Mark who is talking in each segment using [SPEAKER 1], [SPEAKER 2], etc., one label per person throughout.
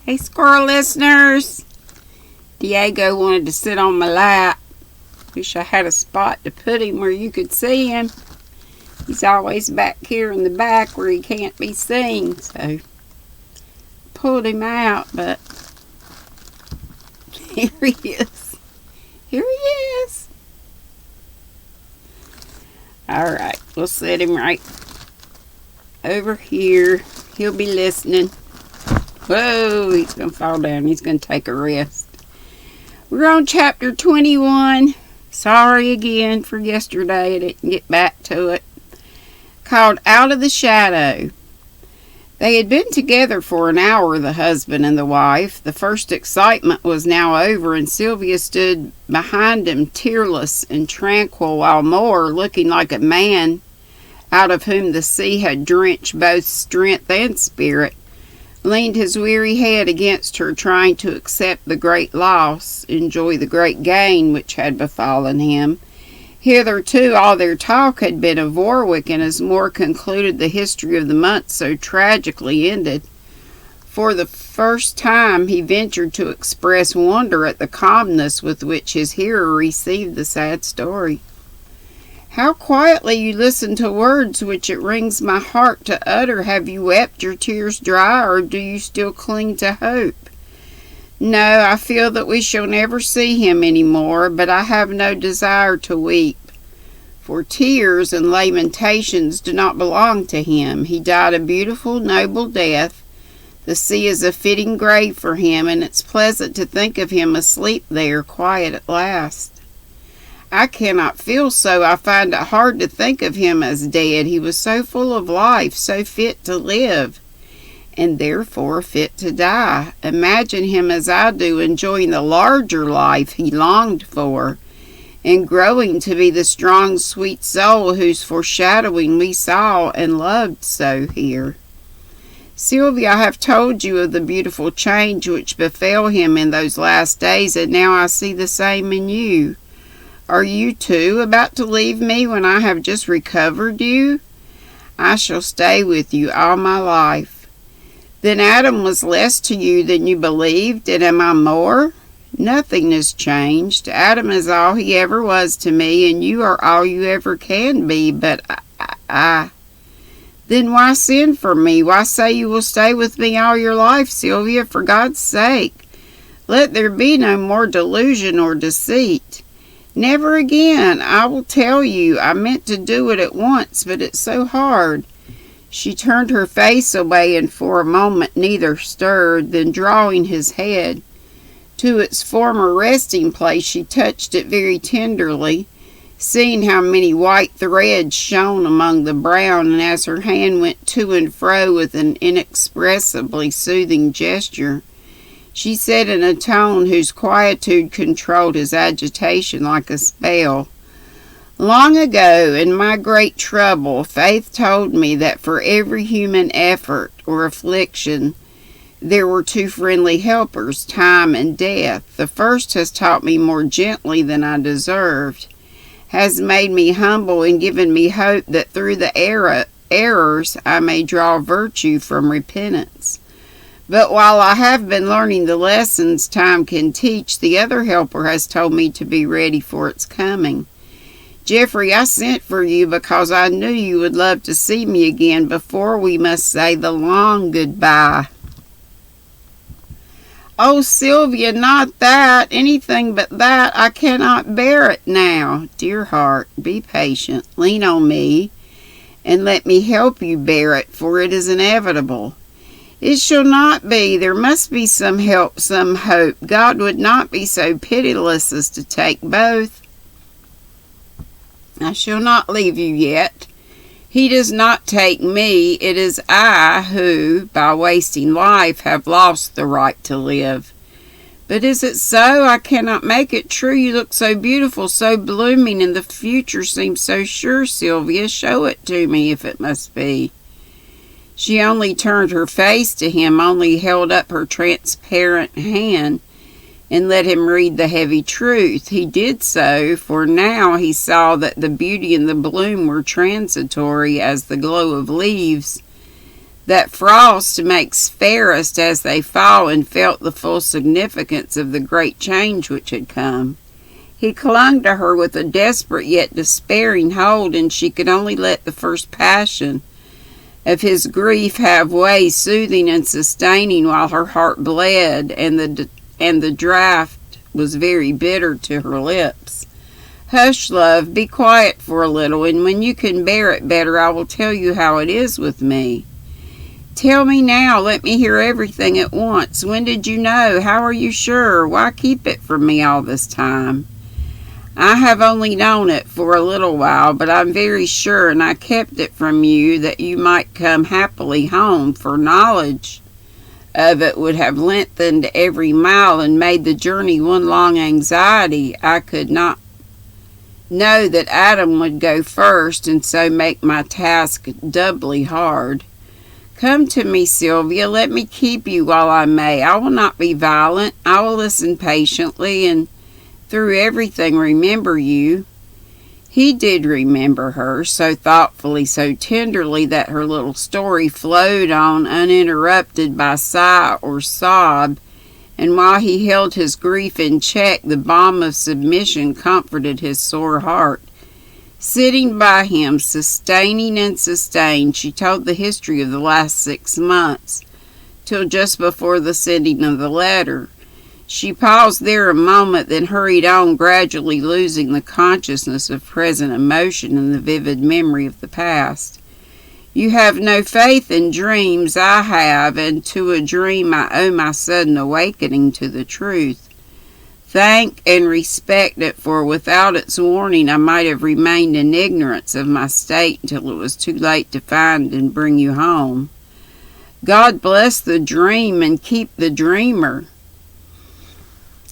[SPEAKER 1] Hey, squirrel listeners. Diego wanted to sit on my lap. Wish I had a spot to put him where you could see him. He's always back here in the back where he can't be seen, so pulled him out, but here he is. Here he is. Alright, we'll set him right over here. He'll be listening. Whoa, he's going to fall down. He's going to take a rest. We're on chapter 21. Sorry again for yesterday. I didn't get back to it. Called Out of the Shadow. They had been together for an hour, the husband and the wife. The first excitement was now over, and Sylvia stood behind him, tearless and tranquil, while Moore, looking like a man out of whom the sea had drenched both strength and spirit, leaned his weary head against her, trying to accept the great loss, enjoy the great gain which had befallen him. Hitherto all their talk had been of Warwick, and as Moore concluded the history of the month so tragically ended, for the first time he ventured to express wonder at the calmness with which his hearer received the sad story. "How quietly you listen to words which it wrings my heart to utter. Have you wept your tears dry, or do you still cling to hope?" "No, I feel that we shall never see him any more, but I have no desire to weep. For tears and lamentations do not belong to him. He died a beautiful, noble death. The sea is a fitting grave for him, and it's pleasant to think of him asleep there, quiet at last. I cannot feel so. I find it hard to think of him as dead. He was so full of life, so fit to live, and therefore fit to die. Imagine him as I do, enjoying the larger life he longed for, and growing to be the strong, sweet soul whose foreshadowing we saw and loved so here. Sylvia, I have told you of the beautiful change which befell him in those last days, and now I see the same in you. Are you, too, about to leave me when I have just recovered you? I shall stay with you all my life. Then Adam was less to you than you believed, and am I more? Nothing has changed. Adam is all he ever was to me, and you are all you ever can be, but I... Then why send for me? Why say you will stay with me all your life, Sylvia? For God's sake, let there be no more delusion or deceit. Never again. I will tell you, I meant to do it at once, but it's so hard." She turned her face away, and for a moment neither stirred. Then, drawing his head to its former resting place, she touched it very tenderly, seeing how many white threads shone among the brown, and as her hand went to and fro with an inexpressibly soothing gesture, she said in a tone whose quietude controlled his agitation like a spell, "Long ago, in my great trouble, faith told me that for every human effort or affliction there were two friendly helpers, time and death. The first has taught me more gently than I deserved, has made me humble, and given me hope that through the errors I may draw virtue from repentance. But while I have been learning the lessons time can teach, the other helper has told me to be ready for its coming. Geoffrey, I sent for you because I knew you would love to see me again before we must say the long goodbye." "Oh, Sylvia, not that. Anything but that. I cannot bear it now." "Dear heart, be patient. Lean on me, and let me help you bear it, for it is inevitable." "It shall not be. There must be some help, some hope. God would not be so pitiless as to take both. I shall not leave you yet. He does not take me. It is I who, by wasting life, have lost the right to live." "But is it so? I cannot make it true. You look so beautiful, so blooming, and the future seems so sure. Sylvia, show it to me, if it must be." She only turned her face to him, only held up her transparent hand, and let him read the heavy truth. He did so, for now he saw that the beauty and the bloom were transitory as the glow of leaves. that frost makes fairest as they fall, and felt the full significance of the great change which had come. He clung to her with a desperate yet despairing hold, and she could only let the first passion of his grief have way, soothing and sustaining, while her heart bled, and the draught was very bitter to her lips. "Hush, love, be quiet for a little, and when you can bear it better, I will tell you how it is with me." "Tell me now. Let me hear everything at once. When did you know? How are you sure? Why keep it from me all this time?" "I have only known it for a little while, but I'm very sure, and I kept it from you that you might come happily home, for knowledge of it would have lengthened every mile and made the journey one long anxiety. I could not know that Adam would go first, and so make my task doubly hard. Come to me, Sylvia. Let me keep you while I may. I will not be violent. I will listen patiently, and through everything remember you." He did remember her, so thoughtfully, so tenderly, that her little story flowed on uninterrupted by sigh or sob, and while he held his grief in check, the balm of submission comforted his sore heart. Sitting by him, sustaining and sustained, she told the history of the last 6 months, till just before the sending of the letter. She paused there a moment, then hurried on, gradually losing the consciousness of present emotion and the vivid memory of the past. "You have no faith in dreams. I have, and to a dream I owe my sudden awakening to the truth. Thank and respect it, for without its warning I might have remained in ignorance of my state until it was too late to find and bring you home. God bless the dream and keep the dreamer."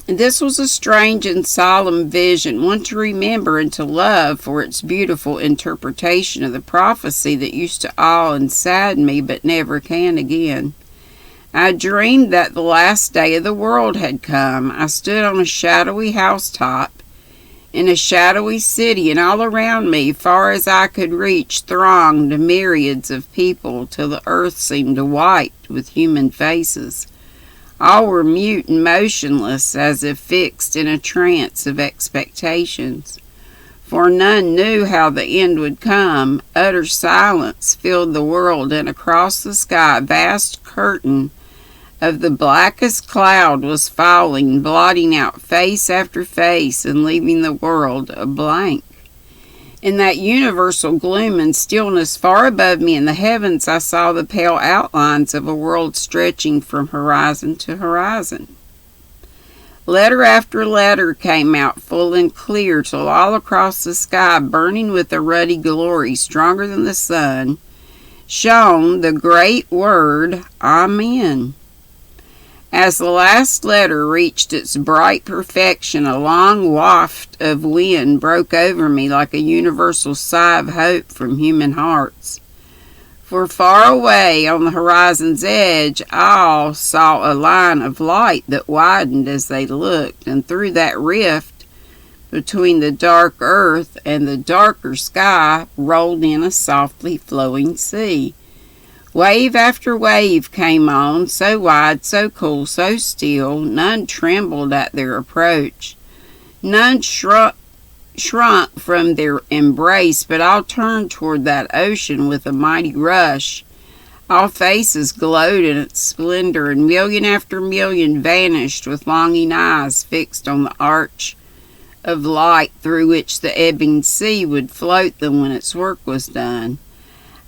[SPEAKER 1] This was a strange and solemn vision, one to remember and to love for its beautiful interpretation of the prophecy that used to awe and sadden me, but never can again. I dreamed that the last day of the world had come. I stood on a shadowy housetop in a shadowy city, and all around me, far as I could reach, thronged myriads of people, till the earth seemed white with human faces. All were mute and motionless, as if fixed in a trance of expectations, for none knew how the end would come. Utter silence filled the world, and across the sky a vast curtain of the blackest cloud was falling, blotting out face after face and leaving the world a blank. In that universal gloom and stillness, far above me in the heavens, I saw the pale outlines of a world stretching from horizon to horizon. Letter after letter came out full and clear, till all across the sky, burning with a ruddy glory stronger than the sun, shone the great word, Amen. As the last letter reached its bright perfection, a long waft of wind broke over me like a universal sigh of hope from human hearts. For far away on the horizon's edge, all saw a line of light that widened as they looked, and through that rift between the dark earth and the darker sky rolled in a softly flowing sea. Wave after wave came on, so wide, so cool, so still. None trembled at their approach. None shrunk from their embrace, but all turned toward that ocean with a mighty rush. All faces glowed in its splendor, and million after million vanished with longing eyes fixed on the arch of light through which the ebbing sea would float them when its work was done.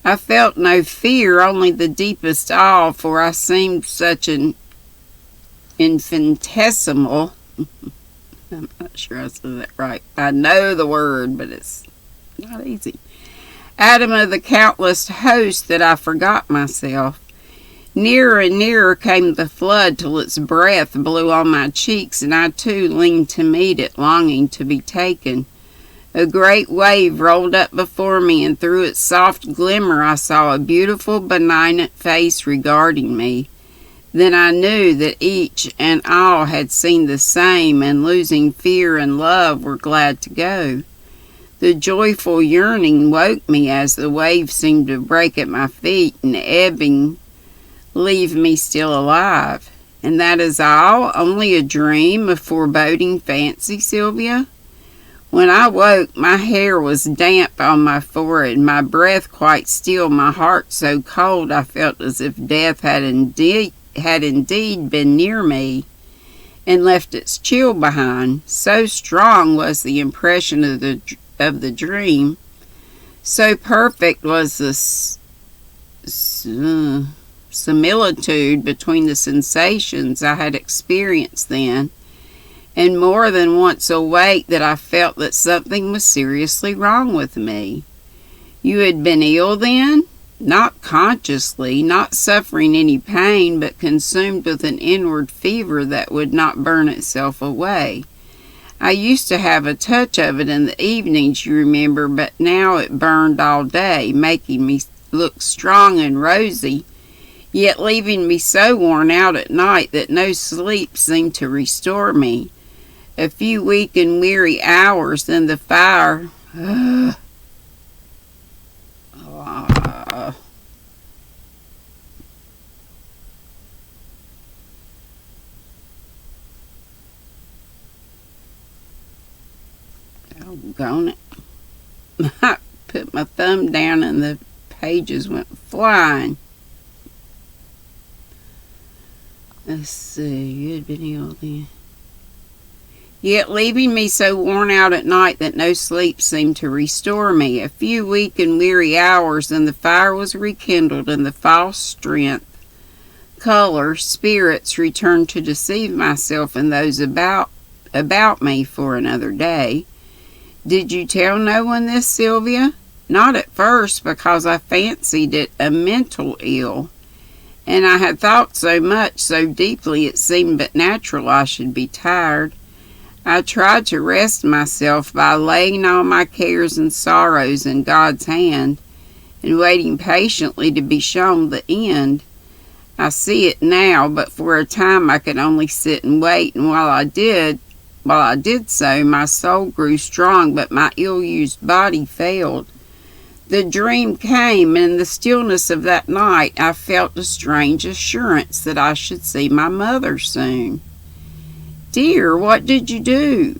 [SPEAKER 1] I felt no fear, only the deepest awe, for I seemed such an infinitesimal I'm not sure I said that right. I know the word, but it's not easy. Atom of the countless host that I forgot myself. Nearer and nearer came the flood, till its breath blew on my cheeks, and I too leaned to meet it, longing to be taken. A great wave rolled up before me, and through its soft glimmer I saw a beautiful, benignant face regarding me. Then I knew that each and all had seen the same, and losing fear and love were glad to go. The joyful yearning woke me as the waves seemed to break at my feet and ebbing, leave me still alive. And that is all? Only a dream, a foreboding fancy, Sylvia? When I woke, my hair was damp on my forehead, my breath quite still, my heart so cold I felt as if death had indeed been near me and left its chill behind. So strong was the impression of the dream, so perfect was the similitude between the sensations I had experienced then, and more than once awake, that I felt that something was seriously wrong with me. You had been ill then? Not consciously, not suffering any pain, but consumed with an inward fever that would not burn itself away. I used to have a touch of it in the evenings, you remember, but now it burned all day, making me look strong and rosy, yet leaving me so worn out at night that no sleep seemed to restore me. A few weak and weary hours, then the fire... Doggone it. I put my thumb down and the pages went flying. Let's see, you had been ill then. Yet leaving me so worn out at night that no sleep seemed to restore me. A few weak and weary hours, and the fire was rekindled, and the false strength, color, spirits returned to deceive myself and those about me for another day. Did you tell no one this, Sylvia? Not at first, because I fancied it a mental ill, and I had thought so much, so deeply it seemed but natural I should be tired. I tried to rest myself by laying all my cares and sorrows in God's hand, and waiting patiently to be shown the end. I see it now, but for a time I could only sit and wait, and while I did so, my soul grew strong, but my ill-used body failed. The dream came, and in the stillness of that night I felt a strange assurance that I should see my mother soon. Dear, what did you do?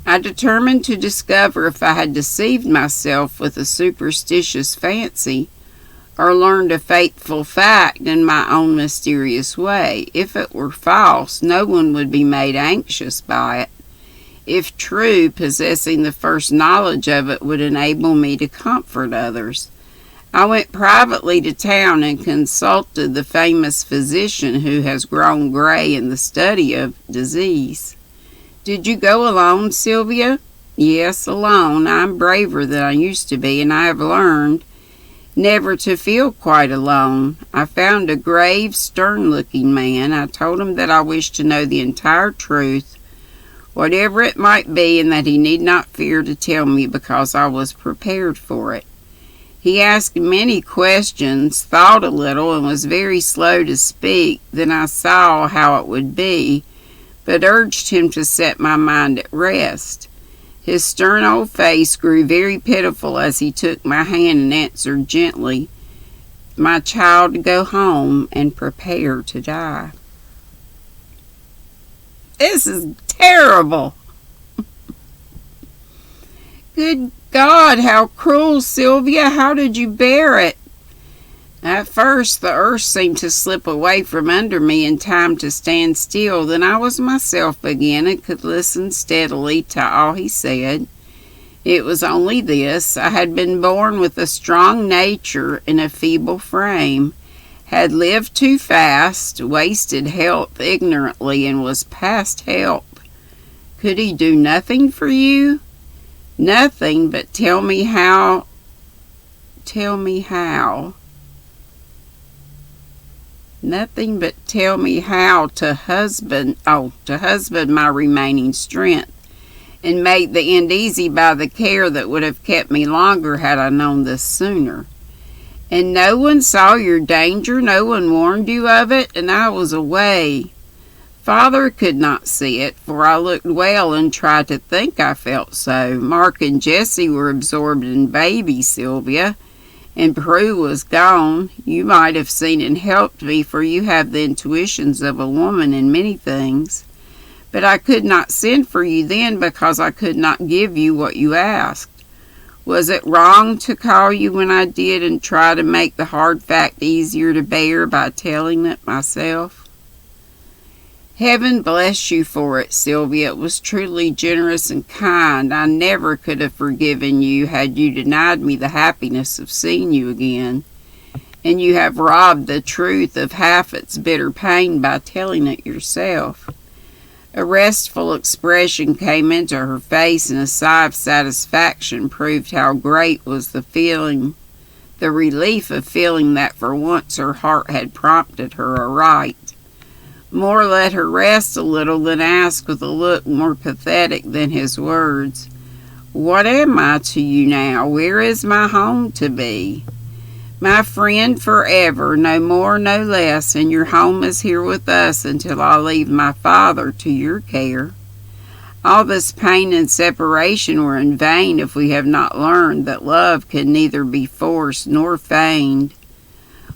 [SPEAKER 1] I determined to discover if I had deceived myself with a superstitious fancy, or learned a fateful fact in my own mysterious way. If it were false, no one would be made anxious by it. If true, possessing the first knowledge of it would enable me to comfort others. I went privately to town and consulted the famous physician who has grown gray in the study of disease. Did you go alone, Sylvia? Yes, alone. I'm braver than I used to be, and I have learned never to feel quite alone. I found a grave, stern-looking man. I told him that I wished to know the entire truth, whatever it might be, and that he need not fear to tell me because I was prepared for it. He asked many questions, thought a little, and was very slow to speak. Then I saw how it would be, but urged him to set my mind at rest. His stern old face grew very pitiful as he took my hand and answered gently, "My child, go home and prepare to die." This is terrible. Good God, how cruel, Sylvia. How did you bear it? At first, the earth seemed to slip away from under me in time to stand still. Then I was myself again and could listen steadily to all he said. It was only this: I had been born with a strong nature in a feeble frame, had lived too fast, wasted health ignorantly, and was past help. Could he do nothing for you? Nothing, but tell me how. Nothing but tell me how to husband my remaining strength, and make the end easy by the care that would have kept me longer had I known this sooner. And no one saw your danger, no one warned you of it, and I was away, Father could not see it, for I looked well and tried to think I felt so. Mark and Jessie were absorbed in baby, Sylvia, and Prue was gone. You might have seen and helped me, for you have the intuitions of a woman in many things. But I could not send for you then because I could not give you what you asked. Was it wrong to call you when I did and try to make the hard fact easier to bear by telling it myself? Heaven bless you for it, Sylvia. It was truly generous and kind. I never could have forgiven you had you denied me the happiness of seeing you again. And you have robbed the truth of half its bitter pain by telling it yourself. A restful expression came into her face, and a sigh of satisfaction proved how great was the relief of feeling that for once her heart had prompted her aright. Moore let her rest a little, then asked with a look more pathetic than his words, "What am I to you now? Where is my home to be?" "My friend forever, no more, no less, and your home is here with us until I leave my father to your care. All this pain and separation were in vain if we have not learned that love can neither be forced nor feigned.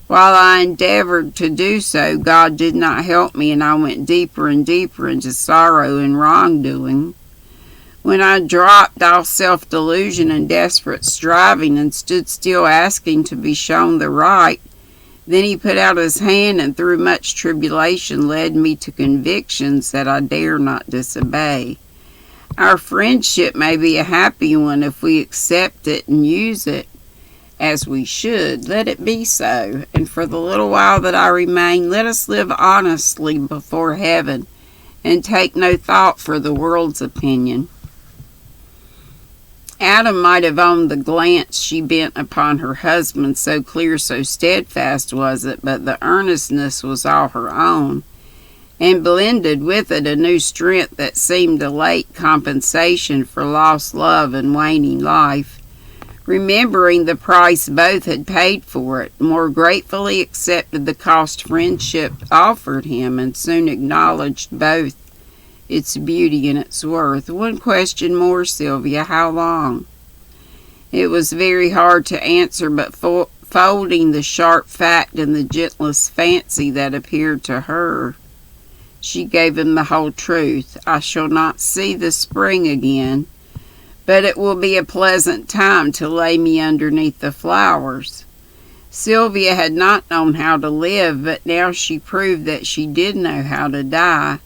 [SPEAKER 1] While I endeavored to do so, God did not help me, and I went deeper and deeper into sorrow and wrongdoing. When I dropped all self-delusion and desperate striving and stood still asking to be shown the right, then he put out his hand and through much tribulation led me to convictions that I dare not disobey. Our friendship may be a happy one if we accept it and use it as we should. Let it be so, and for the little while that I remain, let us live honestly before heaven and take no thought for the world's opinion." Adam might have owned the glance she bent upon her husband, so clear, so steadfast was it, but the earnestness was all her own, and blended with it a new strength that seemed a late compensation for lost love and waning life. Remembering the price both had paid for it, more gratefully accepted the cost friendship offered him, and soon acknowledged both its beauty and its worth. "One question more, Sylvia. How long?" It was very hard to answer, but folding the sharp fact in the gentlest fancy that appeared to her, she gave him the whole truth. "I shall not see the spring again, but it will be a pleasant time to lay me underneath the flowers." Sylvia had not known how to live, but now she proved that she did know how to die.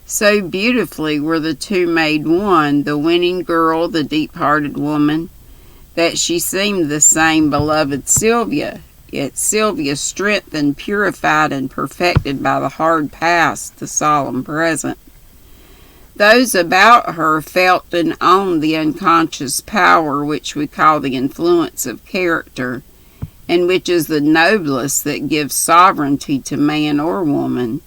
[SPEAKER 1] So beautifully were the two made one, the winning girl, the deep-hearted woman, that she seemed the same beloved Sylvia, yet Sylvia strengthened, purified, and perfected by the hard past, the solemn present. Those about her felt and owned the unconscious power which we call the influence of character, and which is the noblest that gives sovereignty to man or woman.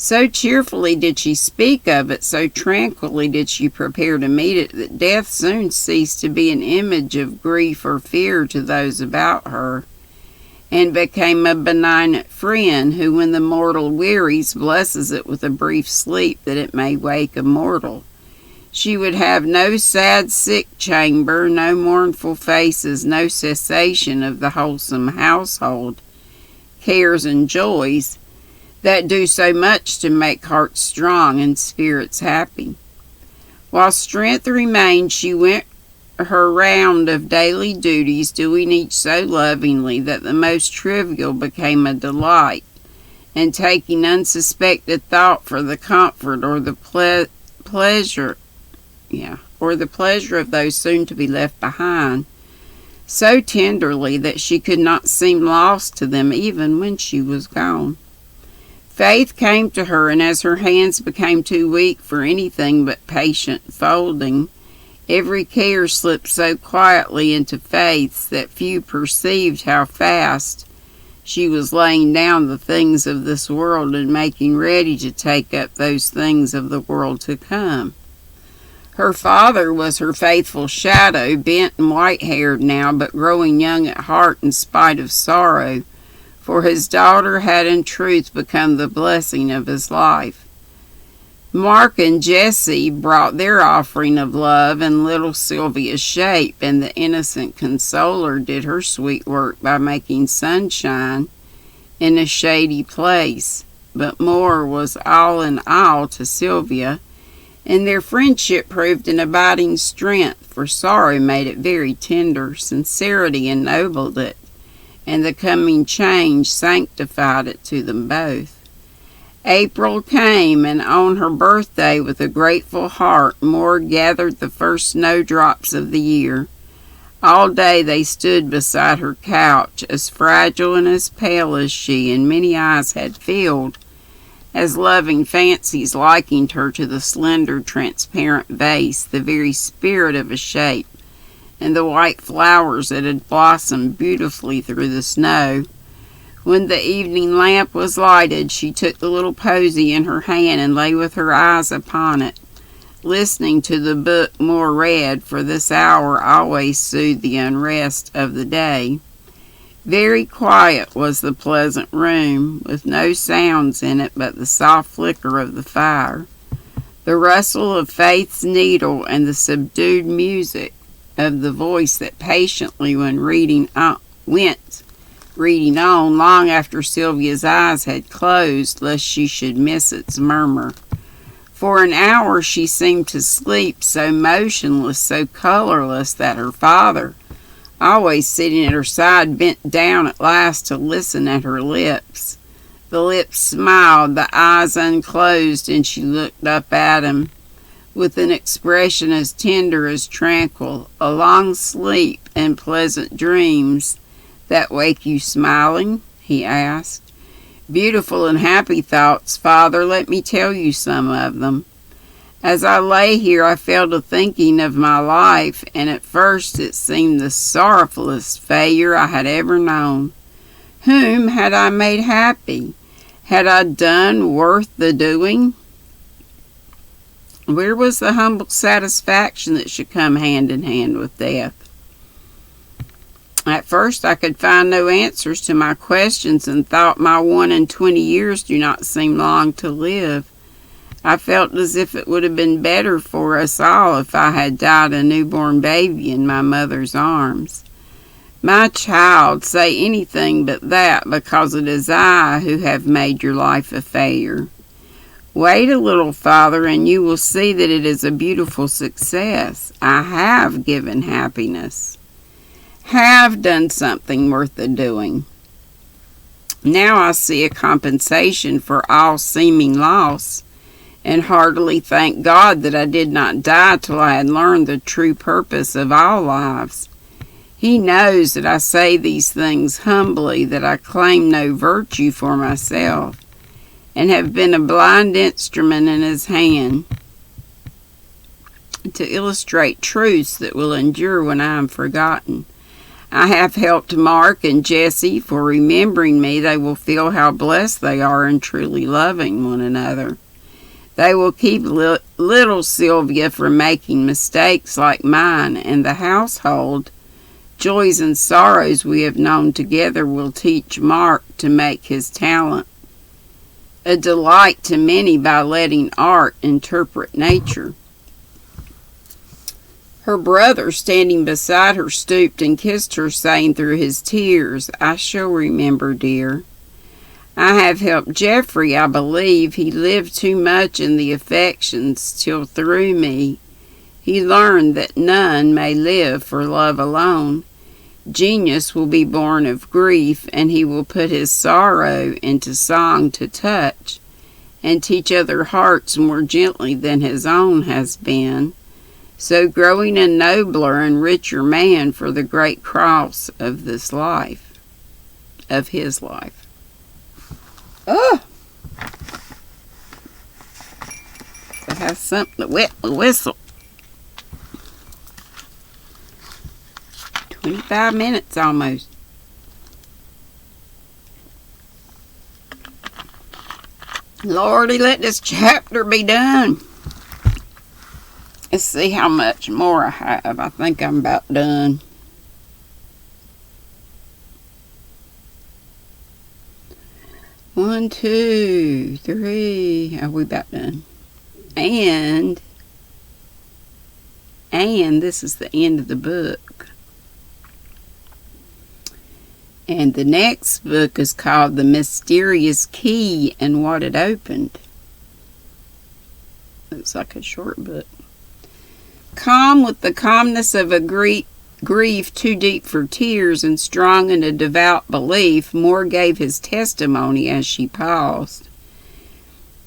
[SPEAKER 1] So cheerfully did she speak of it, so tranquilly did she prepare to meet it, that death soon ceased to be an image of grief or fear to those about her, and became a benignant friend who, when the mortal wearies, blesses it with a brief sleep that it may wake immortal. She would have no sad sick chamber, no mournful faces, no cessation of the wholesome household cares and joys that do so much to make hearts strong and spirits happy. While strength remained, she went her round of daily duties, doing each so lovingly that the most trivial became a delight, and taking unsuspected thought for the comfort or the pleasure of those soon to be left behind, so tenderly that she could not seem lost to them even when she was gone. Faith came to her, and as her hands became too weak for anything but patient folding, every care slipped so quietly into Faith's that few perceived how fast she was laying down the things of this world and making ready to take up those things of the world to come. Her father was her faithful shadow, bent and white-haired now, but growing young at heart in spite of sorrow, for his daughter had in truth become the blessing of his life. Mark and Jessie brought their offering of love in little Sylvia's shape, and the innocent consoler did her sweet work by making sunshine in a shady place. But more was all in all to Sylvia, and their friendship proved an abiding strength, for sorrow made it very tender, sincerity ennobled it, and the coming change sanctified it to them both. April came, and on her birthday, with a grateful heart, Moore gathered the first snowdrops of the year. All day they stood beside her couch, as fragile and as pale as she, and many eyes had filled, as loving fancies likened her to the slender, transparent vase, the very spirit of a shape, and the white flowers that had blossomed beautifully through the snow. When the evening lamp was lighted, she took the little posy in her hand and lay with her eyes upon it, listening to the book Moore read, for this hour always soothed the unrest of the day. Very quiet was the pleasant room, with no sounds in it but the soft flicker of the fire, the rustle of Faith's needle, and the subdued music of the voice that patiently went reading on long after Sylvia's eyes had closed, lest she should miss its murmur. For an hour she seemed to sleep, so motionless, so colorless, that her father, always sitting at her side, bent down at last to listen at her lips. The lips smiled, the eyes unclosed, and she looked up at him with an expression as tender as tranquil. A long sleep and pleasant dreams that wake you smiling? He asked. Beautiful and happy thoughts, Father. Let me tell you some of them. As I lay here, I fell to thinking of my life, and at first it seemed the sorrowfulest failure I had ever known. Whom had I made happy? Had I done worth the doing? Where was the humble satisfaction that should come hand in hand with death? At first I could find no answers to my questions, and thought my 21 years do not seem long to live. I felt as if it would have been better for us all if I had died a newborn baby in my mother's arms. My child, say anything but that, because it is I who have made your life a failure. Wait a little, Father, and you will see that it is a beautiful success. I have given happiness, have done something worth the doing. Now I see a compensation for all seeming loss, and heartily thank God that I did not die till I had learned the true purpose of all lives. He knows that I say these things humbly, that I claim no virtue for myself, and have been a blind instrument in his hand to illustrate truths that will endure when I am forgotten. I have helped Mark and Jessie, for remembering me they will feel how blessed they are in truly loving one another. They will keep little Sylvia from making mistakes like mine, and the household, joys and sorrows we have known together, will teach Mark to make his talent a delight to many by letting art interpret nature. Her brother, standing beside her, stooped and kissed her, saying through his tears, I shall remember, dear. I have helped Geoffrey, I believe. He lived too much in the affections, till through me he learned that none may live for love alone. Genius will be born of grief, and he will put his sorrow into song to touch, and teach other hearts more gently than his own has been, so growing a nobler and richer man for the great cross of this life, of his life. Oh! I have something to wet the whistle. 25 minutes almost. Lordy, let this chapter be done. Let's see how much more I have. I think I'm about done. One, two, three. Are we about done? And this is the end of the book. And the next book is called The Mysterious Key and What It Opened. Looks like a short book. Calm with the calmness of a grief too deep for tears and strong in a devout belief, Moore gave his testimony as she paused.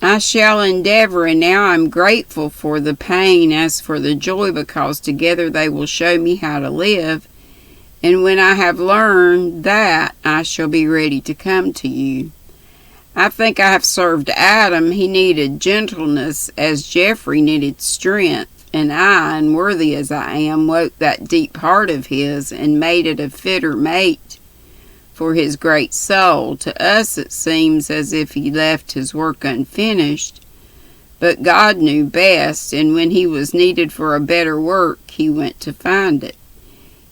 [SPEAKER 1] I shall endeavor, and now I'm grateful for the pain as for the joy, because together they will show me how to live. And when I have learned that, I shall be ready to come to you. I think I have served Adam. He needed gentleness as Jeffrey needed strength. And I, unworthy as I am, woke that deep heart of his and made it a fitter mate for his great soul. To us it seems as if he left his work unfinished. But God knew best, and when he was needed for a better work, he went to find it.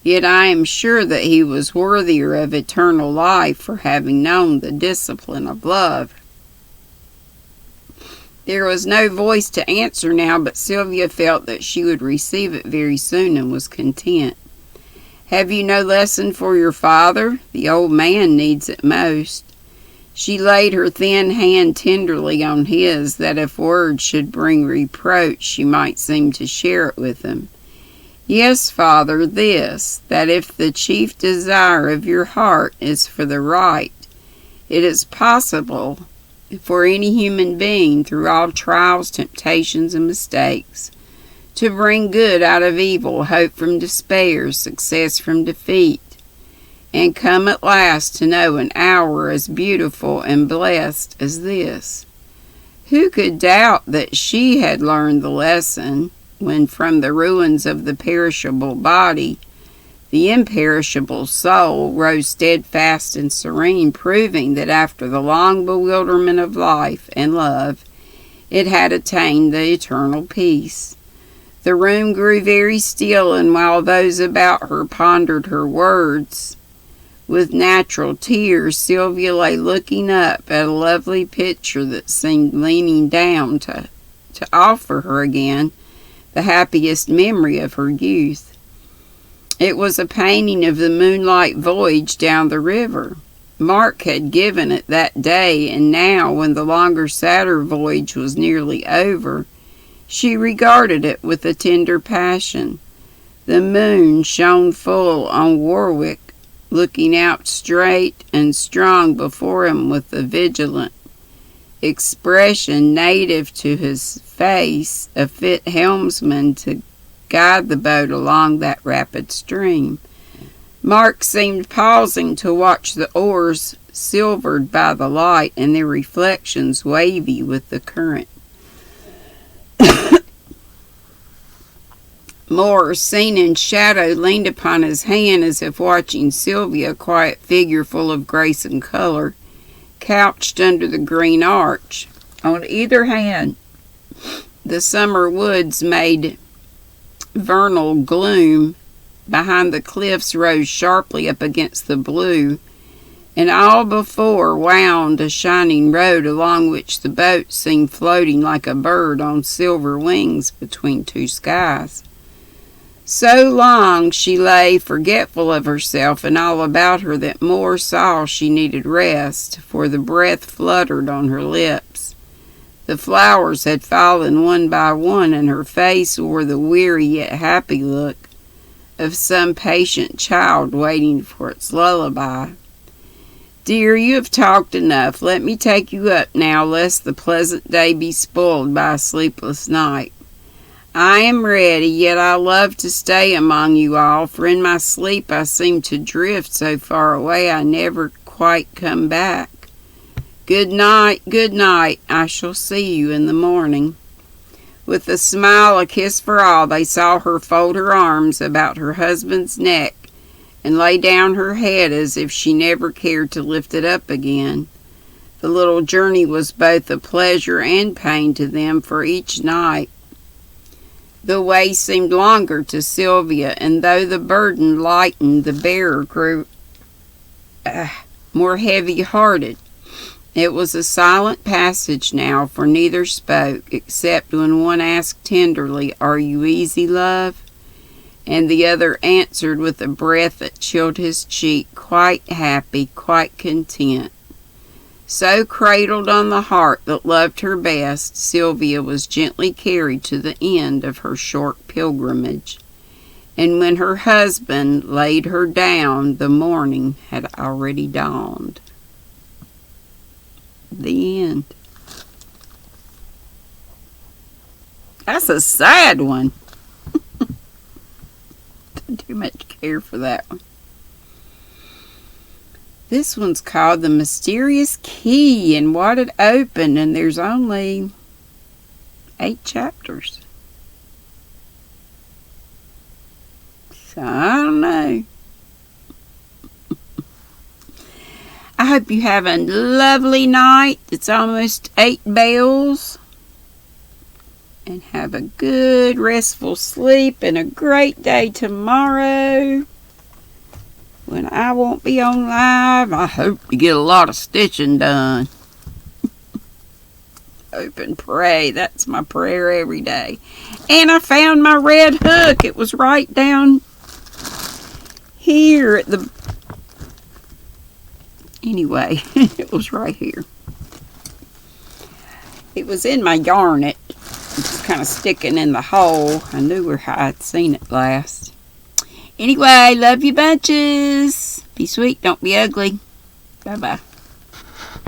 [SPEAKER 1] Yet I am sure that he was worthier of eternal life for having known the discipline of love. There was no voice to answer now, but Sylvia felt that she would receive it very soon and was content. Have you no lesson for your father? The old man needs it most. She laid her thin hand tenderly on his, that if words should bring reproach, she might seem to share it with him. Yes, Father, this, that if the chief desire of your heart is for the right, it is possible for any human being, through all trials, temptations, and mistakes, to bring good out of evil, hope from despair, success from defeat, and come at last to know an hour as beautiful and blessed as this. Who could doubt that she had learned the lesson, when from the ruins of the perishable body, the imperishable soul rose steadfast and serene, proving that after the long bewilderment of life and love, it had attained the eternal peace. The room grew very still, and while those about her pondered her words, with natural tears, Sylvia lay looking up at a lovely picture that seemed leaning down to offer her again the happiest memory of her youth. It was a painting of the moonlight voyage down the river. Mark had given it that day, and now, when the longer, sadder voyage was nearly over, she regarded it with a tender passion. The moon shone full on Warwick, looking out straight and strong before him with a vigilant expression native to his face, a fit helmsman to guide the boat along that rapid stream. Mark seemed pausing to watch the oars silvered by the light and their reflections wavy with the current. Moore, seen in shadow, leaned upon his hand as if watching Sylvia, a quiet figure full of grace and color, couched under the green arch. On either hand, the summer woods made vernal gloom. Behind the cliffs rose sharply up against the blue, and all before wound a shining road along which the boat seemed floating like a bird on silver wings between two skies. So long she lay, forgetful of herself and all about her, that Moore saw she needed rest, for the breath fluttered on her lips. The flowers had fallen one by one, and her face wore the weary yet happy look of some patient child waiting for its lullaby. Dear, you have talked enough. Let me take you up now, lest the pleasant day be spoiled by a sleepless night. I am ready, yet I love to stay among you all, for in my sleep I seem to drift so far away I never quite come back. Good night, I shall see you in the morning. With a smile, a kiss for all, they saw her fold her arms about her husband's neck and lay down her head as if she never cared to lift it up again. The little journey was both a pleasure and pain to them, for each night the way seemed longer to Sylvia, and though the burden lightened, the bearer grew more heavy-hearted. It was a silent passage now, for neither spoke, except when one asked tenderly, "Are you easy, love?" And the other answered with a breath that chilled his cheek, quite happy, quite content. So cradled on the heart that loved her best, Sylvia was gently carried to the end of her short pilgrimage. And when her husband laid her down, the morning had already dawned. The end. That's a sad one. Don't too much care for that one. This one's called The Mysterious Key and What It Opened, and there's only 8 chapters. So I don't know. I hope you have a lovely night. It's almost 8 bells. And have a good restful sleep and a great day tomorrow. When I won't be on live, I hope to get a lot of stitching done. Hope and pray. That's my prayer every day. And I found my red hook. It was right down here at the... Anyway, it was right here. It was in my yarn. It was kind of sticking in the hole. I knew where I'd seen it last. Anyway, love you bunches. Be sweet, don't be ugly. Bye-bye.